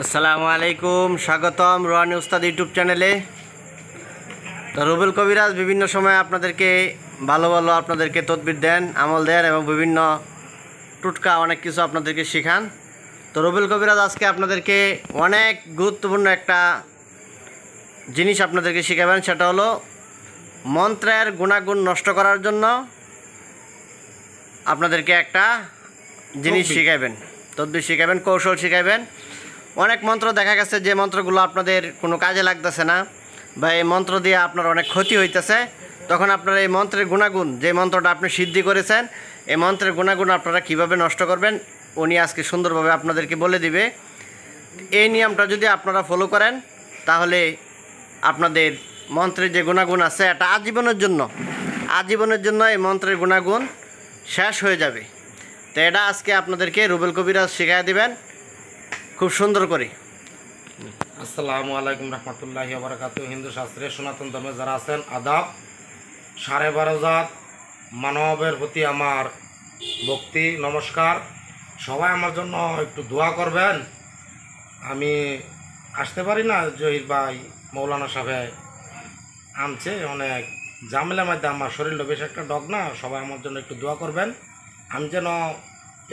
আসসালামু আলাইকুম, স্বাগতম রোহানি উস্তাদ ইউটিউব চ্যানেলে। তো রুবেল কবিরাজ বিভিন্ন সময় আপনাদেরকে ভালো আপনাদেরকে তদবির দেন, আমল দেন এবং বিভিন্ন টুটকা অনেক কিছু আপনাদেরকে শেখান। তো রুবেল কবিরাজ আজকে আপনাদেরকে অনেক গুরুত্বপূর্ণ একটা জিনিস আপনাদেরকে শেখাবেন। সেটা হলো মন্ত্রের গুণাগুণ নষ্ট করার জন্য আপনাদেরকে একটা জিনিস শেখাবেন, তদবির শেখাবেন, কৌশল শেখাবেন। অনেক মন্ত্র দেখা গেছে যে মন্ত্রগুলো আপনাদের কোনো কাজে লাগতেছে না বা এই মন্ত্র দিয়ে আপনার অনেক ক্ষতি হইতেছে, তখন আপনারা এই মন্ত্রের গুণাগুণ, যে মন্ত্রটা আপনি সিদ্ধি করেছেন, এই মন্ত্রের গুণাগুণ আপনারা কীভাবে নষ্ট করবেন উনি আজকে সুন্দরভাবে আপনাদেরকে বলে দিবে। এই নিয়মটা যদি আপনারা ফলো করেন তাহলে আপনাদের মন্ত্রের যে গুণাগুণ আছে এটা আজীবনের জন্য এই মন্ত্রের গুণাগুণ শেষ হয়ে যাবে। তো এটা আজকে আপনাদেরকে রুবেল কবিরাজ শিখাই দিবেন খুব সুন্দর করে। আসসালামু আলাইকুম রহমতুল্লাহি ওয়া বারাকাতুহু। হিন্দু শাস্ত্রে সনাতন ধর্মে যারা আছেন আদাব। 12.5 মানবের প্রতি আমার ভক্তি নমস্কার। সবাই আমার জন্য একটু দোয়া করবেন। আমি আসতে পারি না, জহির ভাই মৌলানা সাহেব আনছে, অনেক ঝামেলার মধ্যে আমার শরীরটা বেশ একটা ডগ না। সবাই আমার জন্য একটু দোয়া করবেন, আমি যেন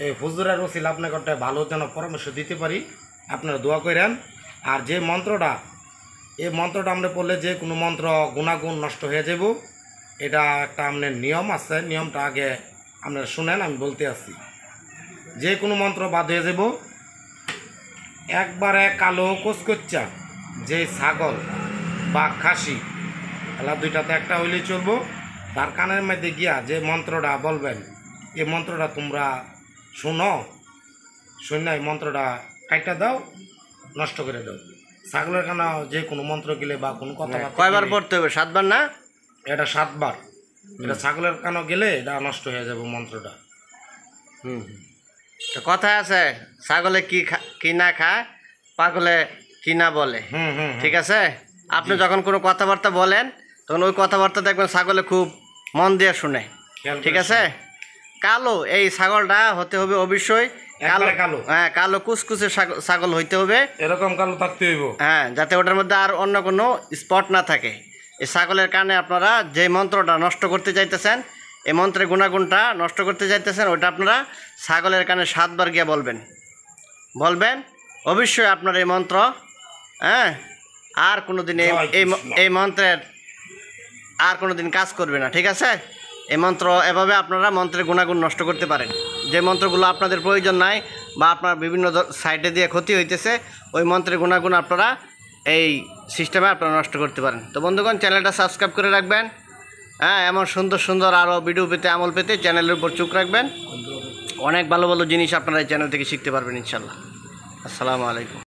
এই হুজুরের ওসিল আপনাকে একটা ভালো যেন পরামর্শ দিতে পারি, আপনারা দোয়া করেন। আর যে মন্ত্রটা, এই মন্ত্রটা আমরা পড়লে যে কোনো মন্ত্র গুণাগুণ নষ্ট হয়ে যাব, এটা একটা আপনার নিয়ম আছে। নিয়মটা আগে আপনারা শুনেন, আমি বলতে আসছি। যে কোনো মন্ত্র বাদ হয়ে যাব। একবারে কালো কোচকচ্চা যে ছাগল বা খাসি, এলা দুইটাতে একটা হইলেই চলবো। তার কানের মধ্যে গিয়া যে মন্ত্রটা বলবেন, এই মন্ত্রটা তোমরা শুনো, শুনে এই মন্ত্রটা কাইটা দাও, নষ্ট করে দাও। ছাগলের কানা যে কোনো মন্ত্র গেলে বা কোনো কথা কয়বার পড়তে হবে? 7 বার না? এটা 7 বার। এটা ছাগলের কানা গেলে এটা নষ্ট হয়ে যাবে মন্ত্রটা। তো কথায় আছে, ছাগলে কি না খায়, পাগলে কি না বলে। ঠিক আছে, আপনি যখন কোনো কথাবার্তা বলেন তখন ওই কথাবার্তা দেখবেন ছাগলে খুব মন দিয়ে শুনে। ঠিক আছে, কালো এই ছাগলটা হতে হবে অবশ্যই কালো। হ্যাঁ, কালো কুচকুচে ছাগল হইতে হবে, এরকম কালো থাকতে হইব। হ্যাঁ, যাতে ওটার মধ্যে আর অন্য কোনো স্পট না থাকে। এই ছাগলের কারণে আপনারা যে মন্ত্রটা নষ্ট করতে চাইতেছেন, এই মন্ত্রের গুণাগুণটা নষ্ট করতে চাইতেছেন, ওইটা আপনারা ছাগলের কানে 7 বার গিয়ে বলবেন। অবশ্যই আপনার এই মন্ত্র, হ্যাঁ, আর কোনো দিন এই মন্ত্রের আর কোনো দিন কাজ করবে না। ঠিক আছে, এই মন্ত্র এভাবে আপনারা মন্ত্রের গুণাগুণ নষ্ট করতে পারেন। যে মন্ত্রগুলো আপনাদের প্রয়োজন নাই বা আপনার বিভিন্ন সাইডে দিয়ে ক্ষতি হইতেছে, ওই মন্ত্রের গুণাগুণ আপনারা এই সিস্টেমে আপনারা নষ্ট করতে পারেন। তো বন্ধুগণ, চ্যানেলটা সাবস্ক্রাইব করে রাখবেন। হ্যাঁ, এমন সুন্দর আরও ভিডিও পেতে, আমল পেতে চ্যানেলের উপর চোখ রাখবেন। অনেক ভালো জিনিস আপনারা এই চ্যানেল থেকে শিখতে পারবেন ইনশাল্লাহ। আসসালামু আলাইকুম।